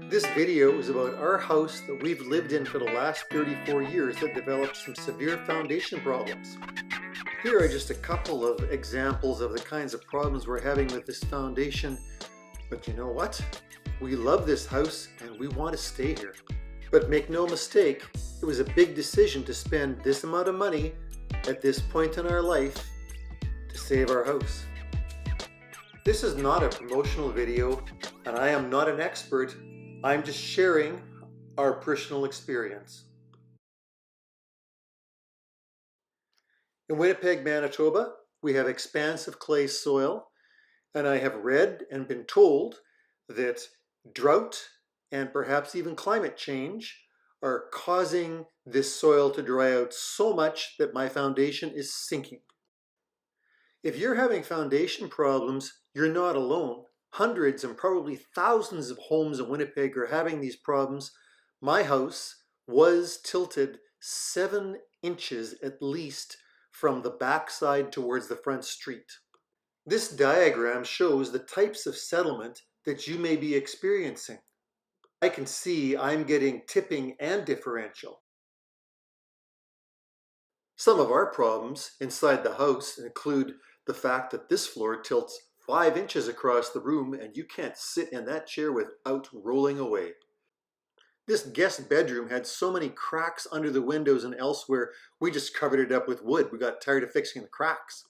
This video is about our house that we've lived in for the last 34 years that developed some severe foundation problems. Here are just a couple of examples of the kinds of problems we're having with this foundation. But you know what? We love this house and we want to stay here. But make no mistake, it was a big decision to spend this amount of money at this point in our life to save our house. This is not a promotional video and I am not an expert. I'm just sharing our personal experience. In Winnipeg, Manitoba, we have expansive clay soil, and I have read and been told that drought and perhaps even climate change are causing this soil to dry out so much that my foundation is sinking. If you're having foundation problems, you're not alone. Hundreds and probably thousands of homes in Winnipeg are having these problems. My house was tilted 7 inches at least from the backside towards the front street. This diagram shows the types of settlement that you may be experiencing. I can see I'm getting tipping and differential. Some of our problems inside the house include the fact that this floor tilts 5 inches across the room and you can't sit in that chair without rolling away. This guest bedroom had so many cracks under the windows and elsewhere, we just covered it up with wood. We got tired of fixing the cracks.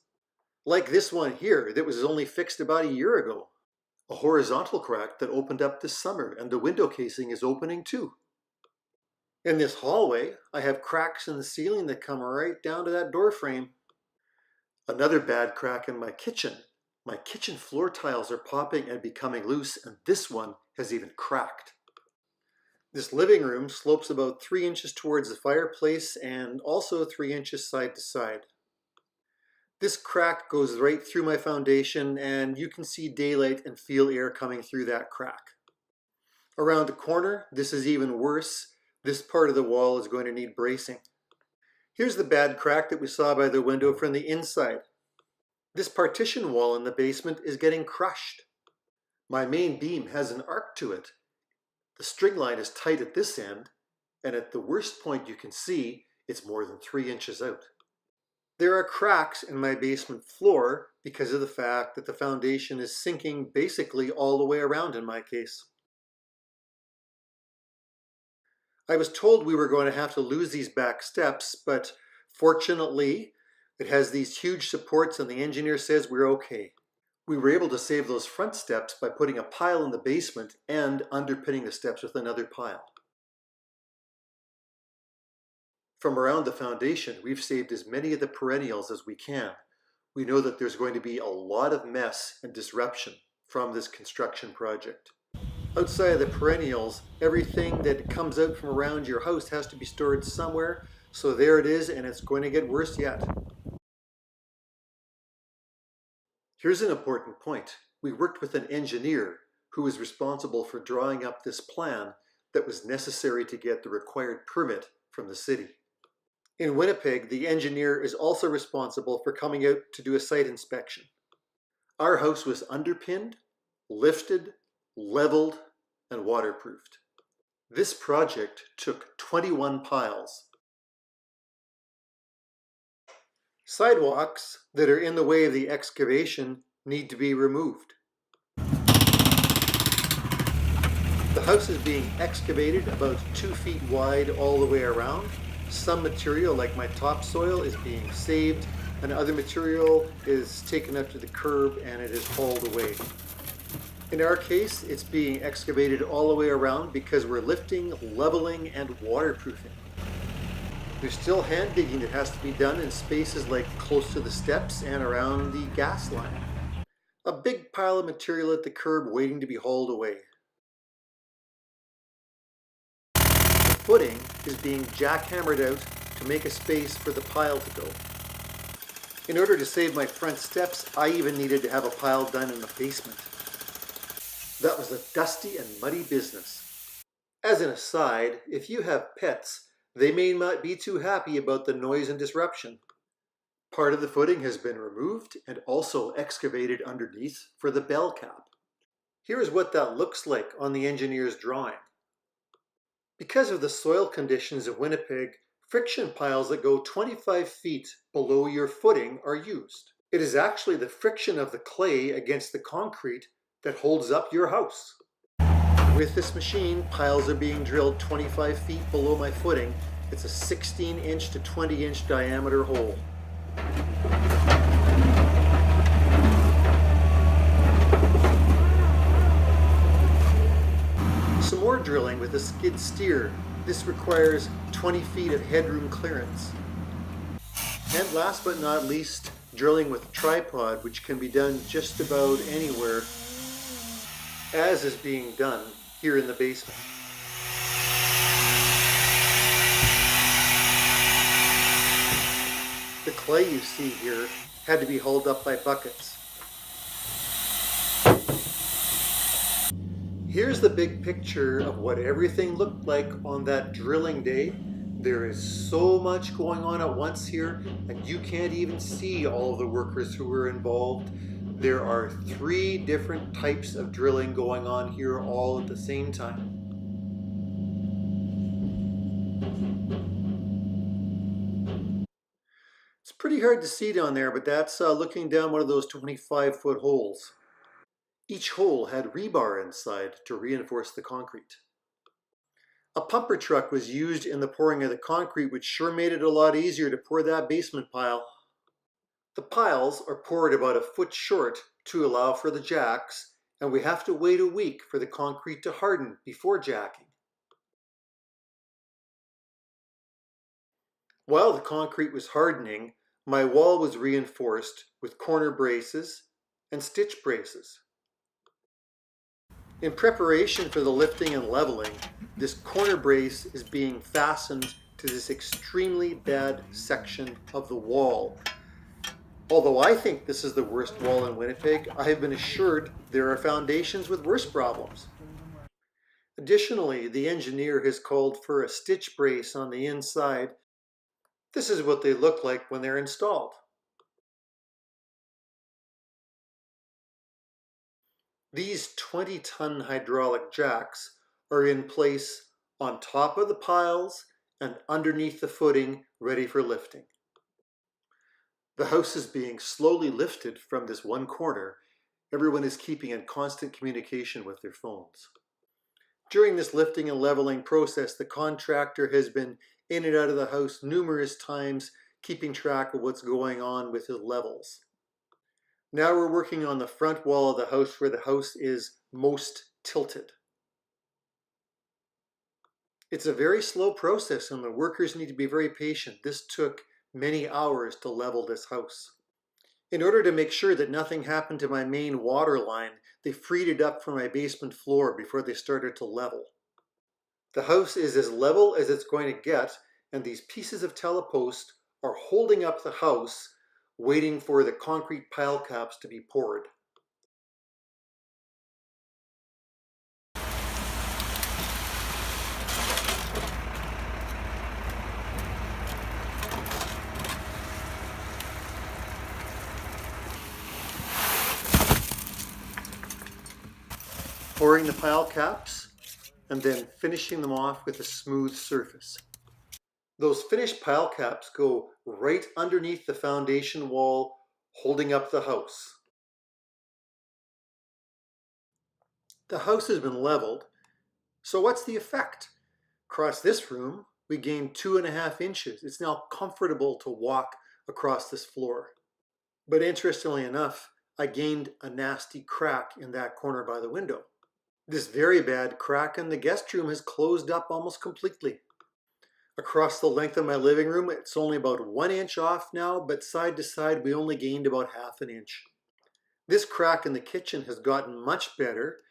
Like this one here that was only fixed about a year ago. A horizontal crack that opened up this summer and the window casing is opening too. In this hallway, I have cracks in the ceiling that come right down to that door frame. Another bad crack in my kitchen. My kitchen floor tiles are popping and becoming loose, and this one has even cracked. This living room slopes about 3 inches towards the fireplace and also 3 inches side to side. This crack goes right through my foundation and you can see daylight and feel air coming through that crack. Around the corner, this is even worse. This part of the wall is going to need bracing. Here's the bad crack that we saw by the window from the inside. This partition wall in the basement is getting crushed. My main beam has an arc to it. The string line is tight at this end, and at the worst point you can see, it's more than 3 inches out. There are cracks in my basement floor because of the fact that the foundation is sinking basically all the way around in my case. I was told we were going to have to lose these back steps, but fortunately, it has these huge supports and the engineer says we're okay. We were able to save those front steps by putting a pile in the basement and underpinning the steps with another pile. From around the foundation, we've saved as many of the perennials as we can. We know that there's going to be a lot of mess and disruption from this construction project. Outside of the perennials, everything that comes out from around your house has to be stored somewhere. So there it is, and it's going to get worse yet. Here's an important point. We worked with an engineer who was responsible for drawing up this plan that was necessary to get the required permit from the city. In Winnipeg, the engineer is also responsible for coming out to do a site inspection. Our house was underpinned, lifted, leveled, and waterproofed. This project took 21 piles. Sidewalks that are in the way of the excavation need to be removed. The house is being excavated about 2 feet wide all the way around. Some material like my topsoil is being saved and other material is taken up to the curb and it is hauled away. In our case, it's being excavated all the way around because we're lifting, leveling, and waterproofing. There's still hand digging that has to be done in spaces like close to the steps and around the gas line. A big pile of material at the curb waiting to be hauled away. The footing is being jackhammered out to make a space for the pile to go. In order to save my front steps, I even needed to have a pile done in the basement. That was a dusty and muddy business. As an aside, if you have pets, they may not be too happy about the noise and disruption. Part of the footing has been removed and also excavated underneath for the bell cap. Here's what that looks like on the engineer's drawing. Because of the soil conditions of Winnipeg, friction piles that go 25 feet below your footing are used. It is actually the friction of the clay against the concrete that holds up your house. With this machine, piles are being drilled 25 feet below my footing. It's a 16-inch to 20-inch diameter hole. Some more drilling with a skid steer. This requires 20 feet of headroom clearance. And last but not least, drilling with a tripod, which can be done just about anywhere, as is being done here in the basement. The clay you see here had to be hauled up by buckets. Here's the big picture of what everything looked like on that drilling day. There is so much going on at once here, and you can't even see all of the workers who were involved. There are 3 different types of drilling going on here all at the same time. It's pretty hard to see down there, but that's looking down one of those 25-foot holes. Each hole had rebar inside to reinforce the concrete. A pumper truck was used in the pouring of the concrete, which sure made it a lot easier to pour that basement pile. The piles are poured about a foot short to allow for the jacks, and we have to wait a week for the concrete to harden before jacking. While the concrete was hardening, my wall was reinforced with corner braces and stitch braces. In preparation for the lifting and leveling, this corner brace is being fastened to this extremely bad section of the wall. Although I think this is the worst wall in Winnipeg, I have been assured there are foundations with worse problems. Additionally, the engineer has called for a stitch brace on the inside. This is what they look like when they're installed. These 20-ton hydraulic jacks are in place on top of the piles and underneath the footing, ready for lifting. The house is being slowly lifted from this one corner. Everyone is keeping in constant communication with their phones. During this lifting and leveling process, the contractor has been in and out of the house numerous times, keeping track of what's going on with his levels. Now we're working on the front wall of the house where the house is most tilted. It's a very slow process and the workers need to be very patient. This took many hours to level this house. In order to make sure that nothing happened to my main water line, they freed it up from my basement floor before they started to level. The house is as level as it's going to get, and these pieces of telepost are holding up the house, waiting for the concrete pile caps to be poured. Pouring the pile caps and then finishing them off with a smooth surface. Those finished pile caps go right underneath the foundation wall, holding up the house. The house has been leveled, so what's the effect? Across this room, we gained 2.5 inches. It's now comfortable to walk across this floor. But interestingly enough, I gained a nasty crack in that corner by the window. This very bad crack in the guest room has closed up almost completely. Across the length of my living room, it's only about 1 inch off now, but side to side, we only gained about 1/2 inch. This crack in the kitchen has gotten much better.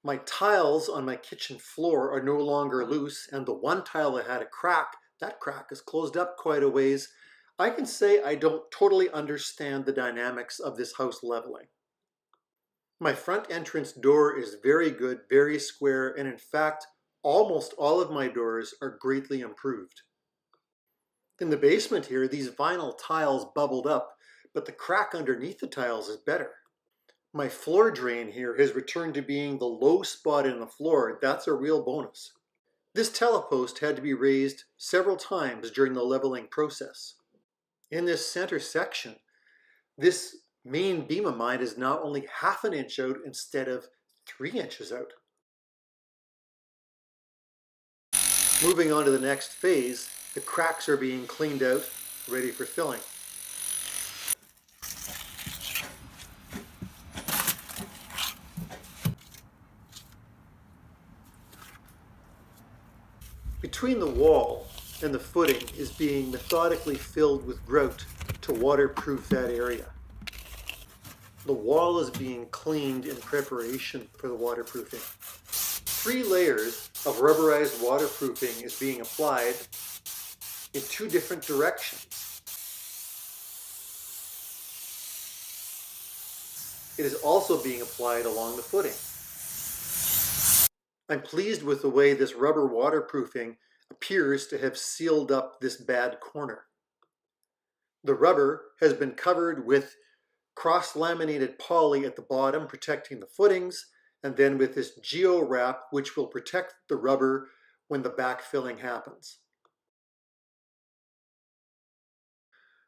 My tiles on my kitchen floor are no longer loose, and the one tile that had a crack, that crack is closed up quite a ways. I can say I don't totally understand the dynamics of this house leveling. My front entrance door is very good, very square, and in fact, almost all of my doors are greatly improved. In the basement here, these vinyl tiles bubbled up, but the crack underneath the tiles is better. My floor drain here has returned to being the low spot in the floor. That's a real bonus. This telepost had to be raised several times during the leveling process. In this center section, this main beam of mine is now only half an inch out instead of 3 inches out. Moving on to the next phase, the cracks are being cleaned out, ready for filling. Between the wall and the footing is being methodically filled with grout to waterproof that area. The wall is being cleaned in preparation for the waterproofing. 3 layers of rubberized waterproofing is being applied in 2 different directions. It is also being applied along the footing. I'm pleased with the way this rubber waterproofing appears to have sealed up this bad corner. The rubber has been covered with cross-laminated poly at the bottom, protecting the footings, and then with this geo-wrap, which will protect the rubber when the backfilling happens.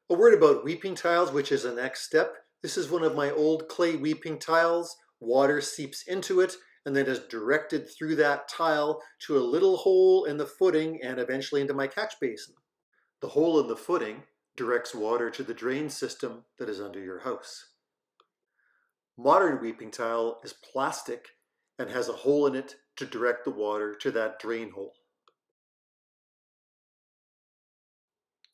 A word about weeping tiles, which is the next step. This is one of my old clay weeping tiles. Water seeps into it and then is directed through that tile to a little hole in the footing and eventually into my catch basin. The hole in the footing directs water to the drain system that is under your house. Modern weeping tile is plastic and has a hole in it to direct the water to that drain hole.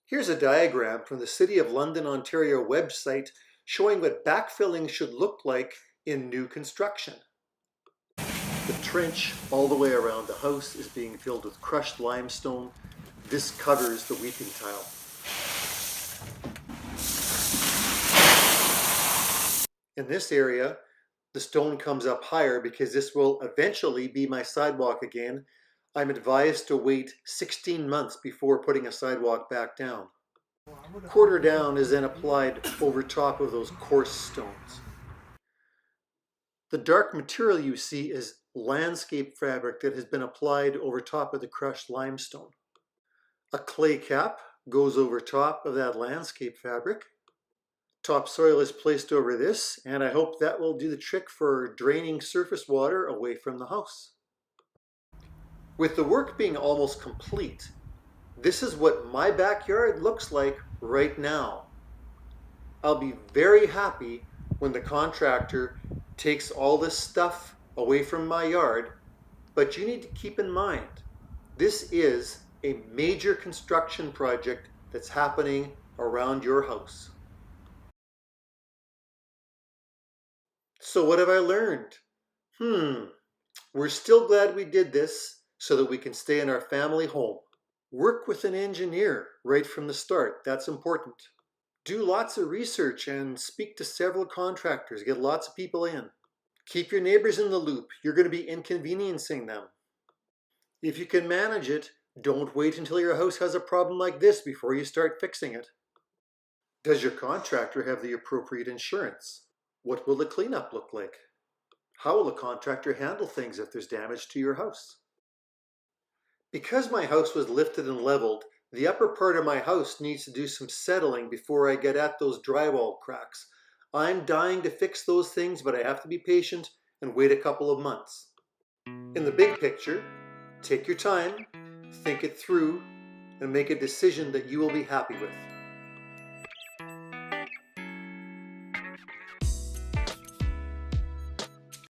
Here's a diagram from the City of London, Ontario website showing what backfilling should look like in new construction. The trench all the way around the house is being filled with crushed limestone. This covers the weeping tile. In this area, the stone comes up higher because this will eventually be my sidewalk again. I'm advised to wait 16 months before putting a sidewalk back down. Quarter down is then applied over top of those coarse stones. The dark material you see is landscape fabric that has been applied over top of the crushed limestone. A clay cap goes over top of that landscape fabric. Topsoil is placed over this, and I hope that will do the trick for draining surface water away from the house. With the work being almost complete, this is what my backyard looks like right now. I'll be very happy when the contractor takes all this stuff away from my yard, but you need to keep in mind, this is a major construction project that's happening around your house. So what have I learned? We're still glad we did this so that we can stay in our family home. Work with an engineer right from the start. That's important. Do lots of research and speak to several contractors. Get lots of people in. Keep your neighbors in the loop. You're going to be inconveniencing them. If you can manage it, don't wait until your house has a problem like this before you start fixing it. Does your contractor have the appropriate insurance? What will the cleanup look like? How will the contractor handle things if there's damage to your house? Because my house was lifted and leveled, the upper part of my house needs to do some settling before I get at those drywall cracks. I'm dying to fix those things, but I have to be patient and wait a couple of months. In the big picture, take your time, think it through, and make a decision that you will be happy with.